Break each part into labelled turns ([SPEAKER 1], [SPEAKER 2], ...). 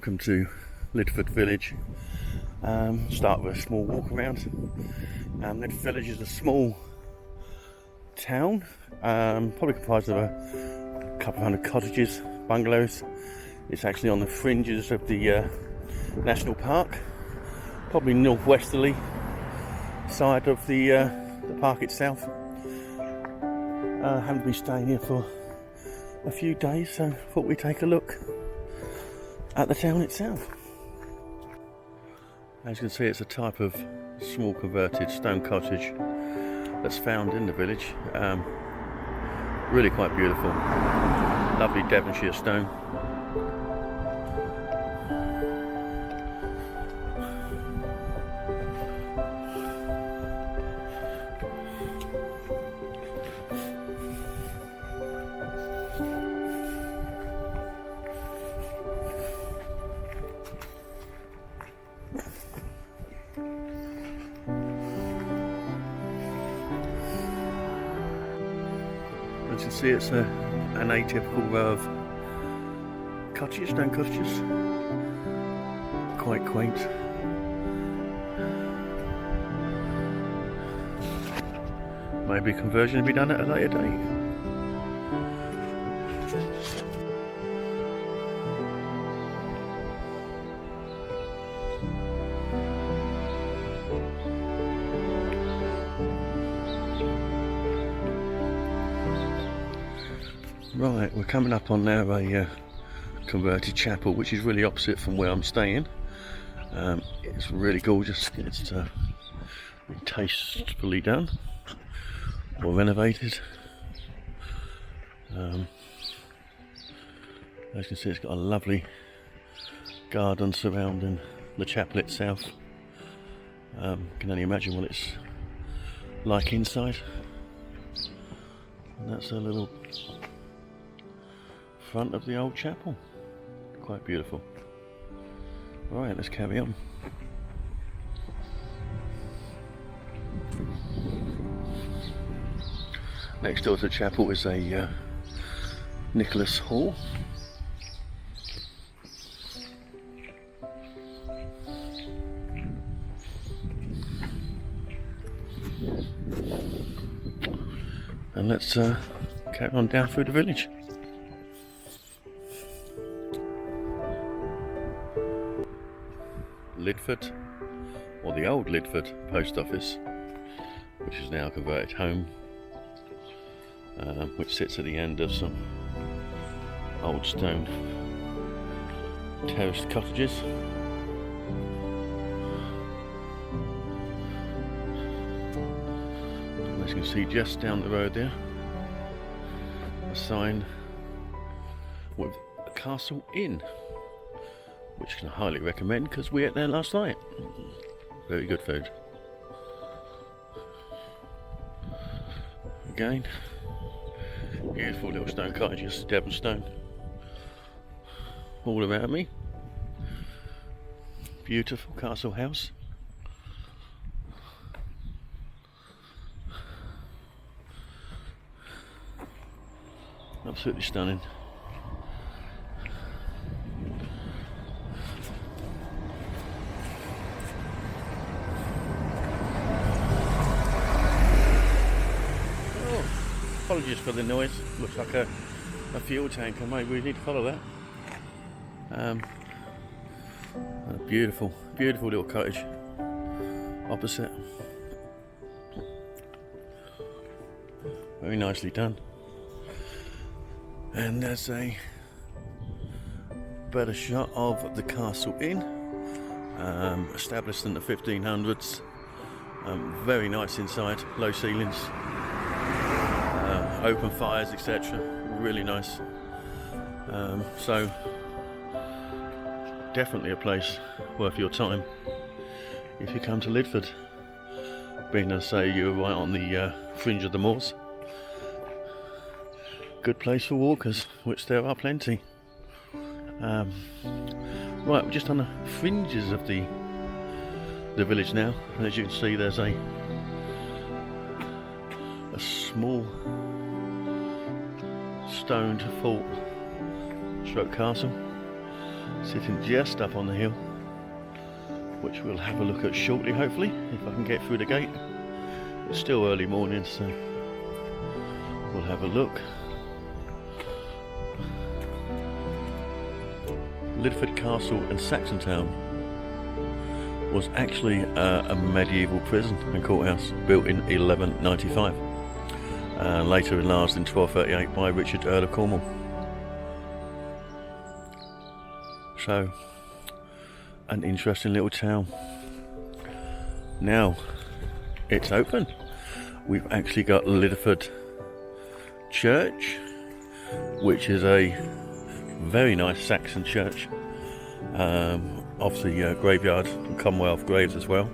[SPEAKER 1] Welcome to Liddeford Village. Start with a small walk around. Liddeford Village is a small town, probably comprised of a couple of hundred cottages, bungalows. It's actually on the fringes of the national park, probably northwesterly side of the park itself. Haven't been staying here for a few days, so thought we'd take a look at the town itself. As you can see, it's a type of small converted stone cottage that's found in the village. Really quite beautiful, lovely Devonshire stone. As you can see, it's an atypical row of cottages, stone cottages, quite quaint. Maybe conversion will be done at a later date. Right, we're coming up on now a converted chapel, which is really opposite from where I'm staying. It's really gorgeous. It's tastefully done or renovated. As you can see, it's got a lovely garden surrounding the chapel itself. Can only imagine what it's like inside. And that's a little front of the old chapel. Quite beautiful. Right, let's carry on. Next door to the chapel is a Nicholas Hall. And let's carry on down through the village. Lydford, or the old Lydford post office, which is now a converted home, which sits at the end of some old stone terraced cottages. And as you can see, just down the road there, a sign with a Castle Inn, which I can highly recommend because we ate there last night. Very good food. Again, beautiful little stone cottages, Devon stone, all around me. Beautiful castle house. Absolutely stunning. Apologies for the noise. Looks like a fuel tanker. Maybe we need to follow that. A beautiful little cottage opposite. Very nicely done. And there's a better shot of the Castle Inn, established in the 1500s. Very nice inside, low ceilings. Open fires, etc. Really nice. So definitely a place worth your time if you come to Liddeford. Being as say you're right on the fringe of the moors. Good place for walkers, which there are plenty. Right, we're just on the fringes of the village now, and as you can see, there's a small stoned fort stroke castle. Sitting just up on the hill, which we'll have a look at shortly, hopefully, if I can get through the gate. It's still early morning, so we'll have a look. Liddeford Castle and Saxon Town was actually a medieval prison and courthouse built in 1195, later enlarged in 1238 by Richard, Earl of Cornwall. So, an interesting little town. Now, it's open. We've actually got Liddeford Church, which is a very nice Saxon church, of the graveyard and Commonwealth graves as well.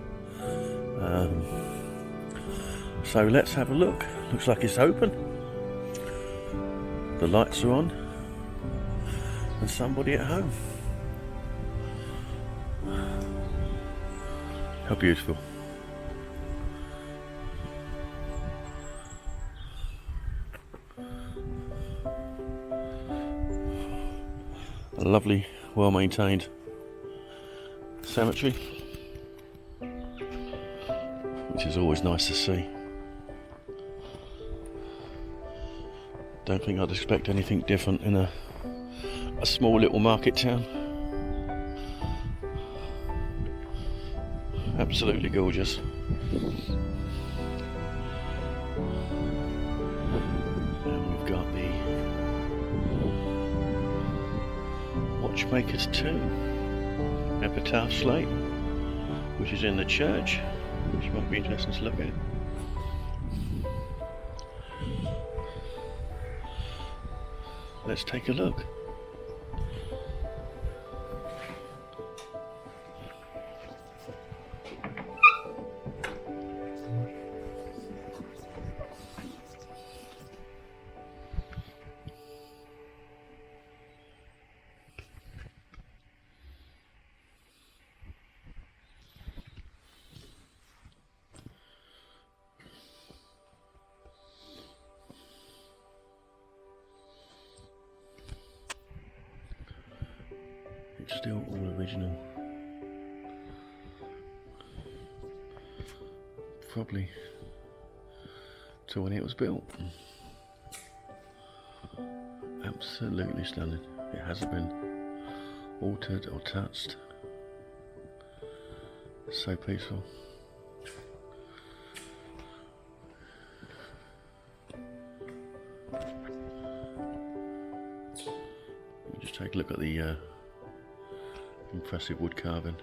[SPEAKER 1] So let's have a look. Looks like it's open. The lights are on and somebody at home. How beautiful. A lovely, well maintained cemetery, which is always nice to see. Don't think I'd expect anything different in a small little market town. Absolutely gorgeous. And we've got the Watchmaker's Tomb, epitaph slate, which is in the church, which might be interesting to look at. Let's take a look. It's still all original. Probably to when it was built. Absolutely stunning. It hasn't been altered or touched. So peaceful. Just take a look at the impressive wood carving.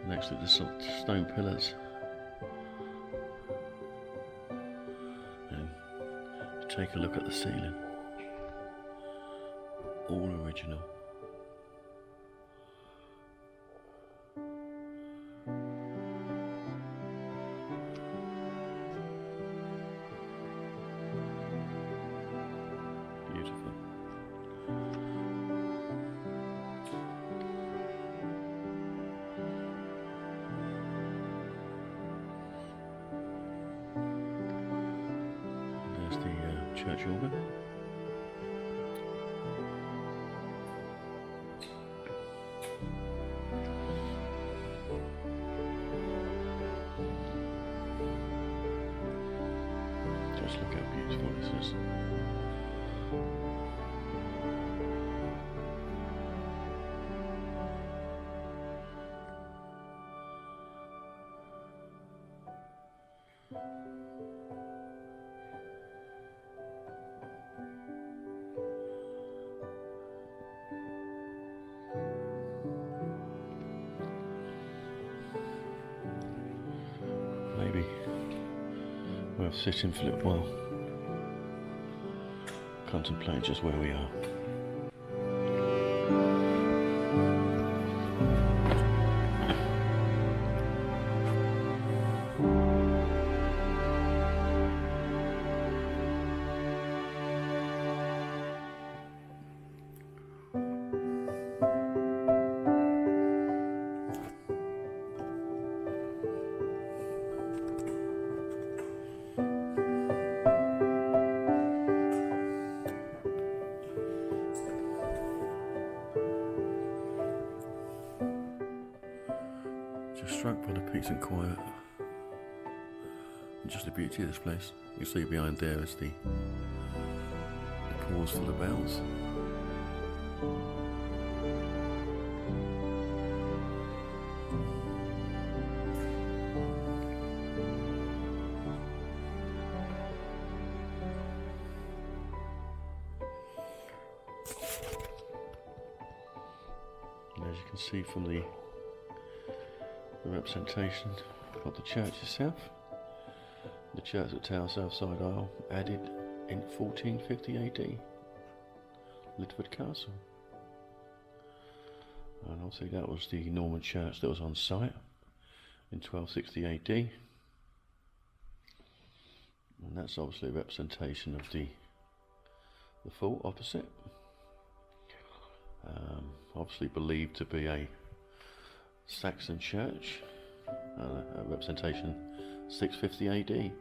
[SPEAKER 1] Next to the stone pillars. And take a look at the ceiling. All original. Beautiful. There's the church organ. Just look how beautiful this is. Maybe worth sitting for a little while, contemplate just where we are. Struck by the peace and quiet and just the beauty of this place. You see behind there is the pause for the bells. And as you can see from the representation of the church itself, the church at Tower Southside Isle, added in 1450 AD, Liddeford Castle. And obviously that was the Norman church that was on site in 1260 AD. And that's obviously a representation of the fort opposite. Obviously believed to be a Saxon church, a representation 650 AD.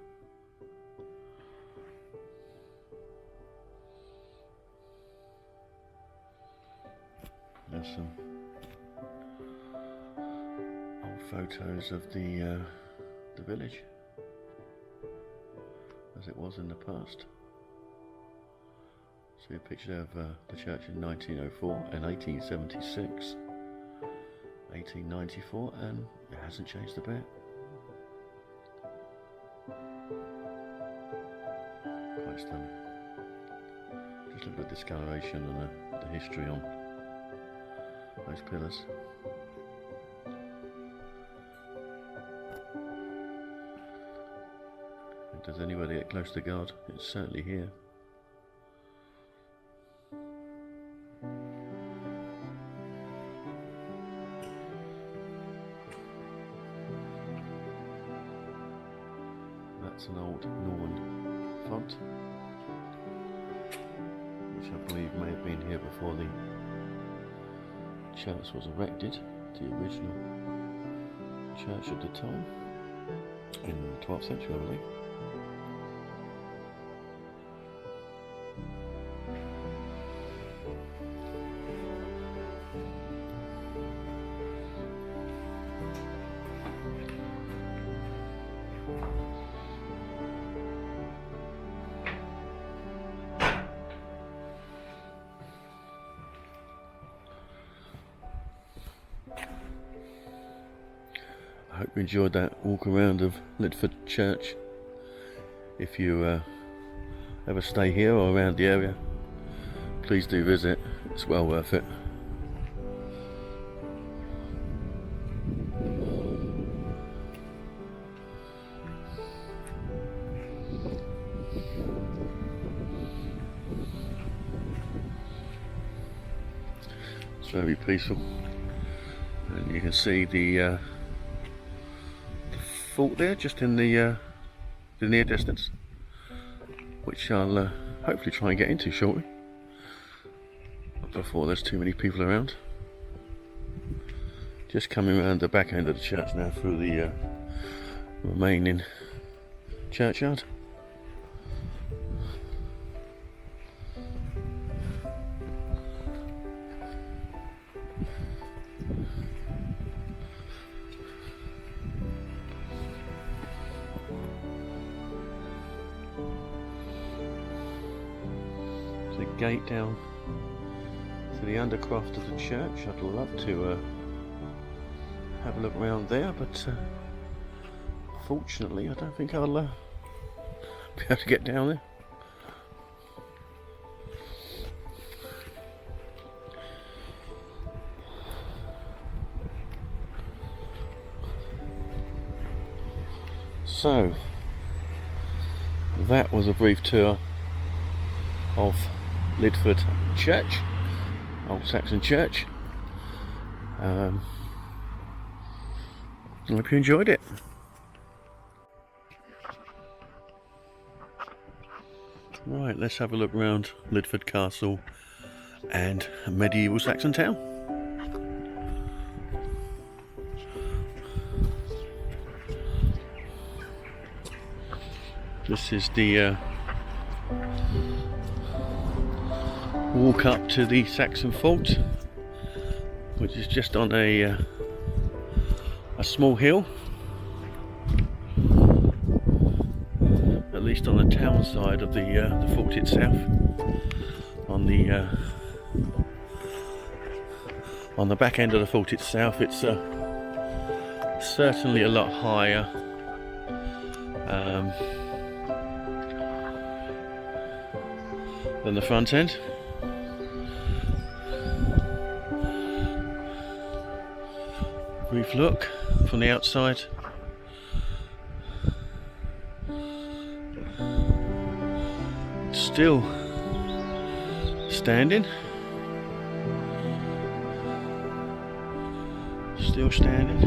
[SPEAKER 1] There's some old photos of the village as it was in the past. See a picture of the church in 1904 and 1876, 1894, and it hasn't changed a bit. Quite stunning. Just look at the discoloration and the history on those pillars. Does anybody get close to God? It's certainly here. That's an old Norman font, which I believe may have been here before the church was erected, the original church at the time, in the 12th century I believe. I hope you enjoyed that walk around of Liddeford Church. If you ever stay here or around the area, please do visit. It's well worth it. It's very peaceful, and you can see the fort there just in the near distance, which I'll hopefully try and get into shortly before there's too many people around. Just coming around the back end of the church now through the remaining churchyard. The gate down to the undercroft of the church. I'd love to have a look around there, but fortunately I don't think I'll be able to get down there. So that was a brief tour of Liddeford Church, Old Saxon Church. I hope you enjoyed it. Right, let's have a look around Liddeford Castle and medieval Saxon town. This is the walk up to the Saxon Fault, which is just on a a small hill, at least on the town side of the fort itself. On the back end of the fort itself, it's certainly a lot higher than the front end. Brief look from the outside. Still standing. Still standing.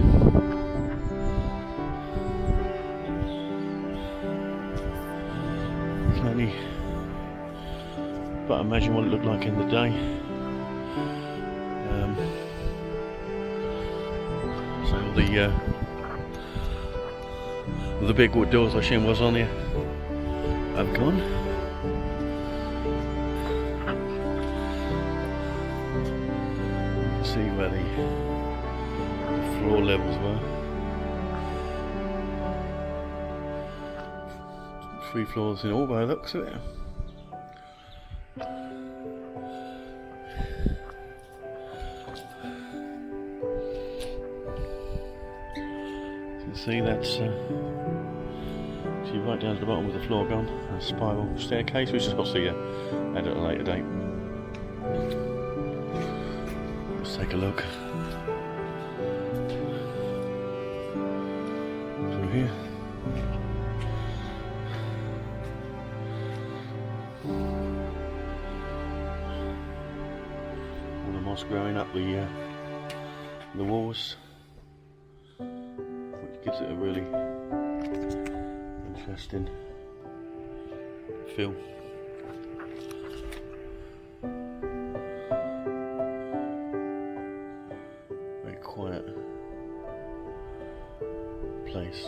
[SPEAKER 1] Can only but imagine what it looked like in the day. So the big wood doors I assume was on here have gone. You can see where the floor levels were. 3 floors in all by the looks of it. You can see that's right down to the bottom with the floor gone. A spiral staircase, which I'll see you at a later date. Let's take a look through here. All the moss growing up the walls, which gives it a really interesting feel. Very quiet place,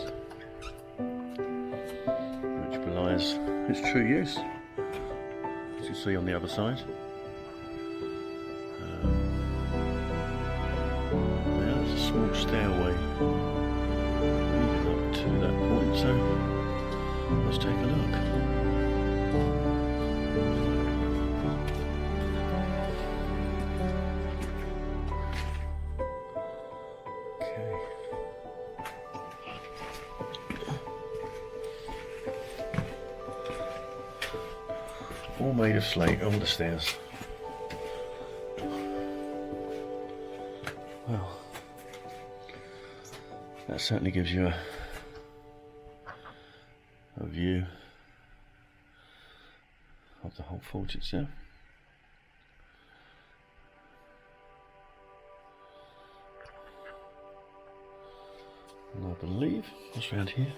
[SPEAKER 1] which belies its true use, as you see on the other side. There's a small stairway leading up to that point, so let's take a look. Okay. All made of slate, all the stairs. Well, that certainly gives you a view of the whole fort itself. And I believe what's around here.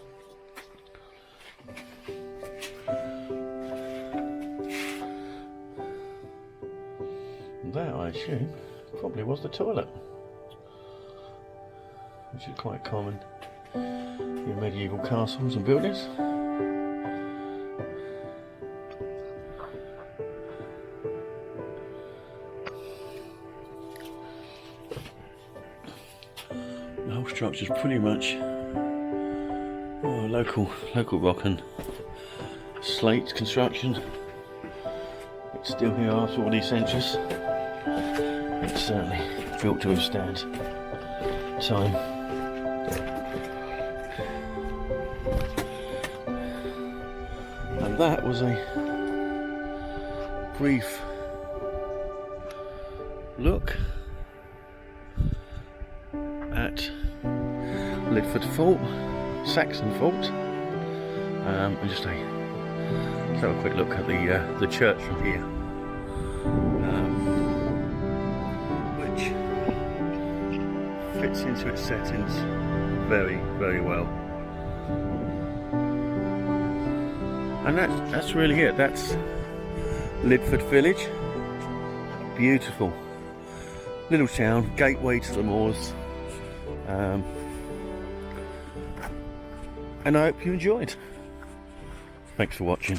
[SPEAKER 1] That, I assume, probably was the toilet, which is quite common in medieval castles and buildings. The whole structure is pretty much local rock and slate construction. It's still here after all these centuries. It's certainly built to withstand time. And that was a brief look at Liddeford Fault, Saxon Fault, and just let's have a quick look at the church from here, which fits into its settings very, very well. And that's really it. That's Liddeford village. Beautiful little town, gateway to the moors. And I hope you enjoyed. Thanks for watching.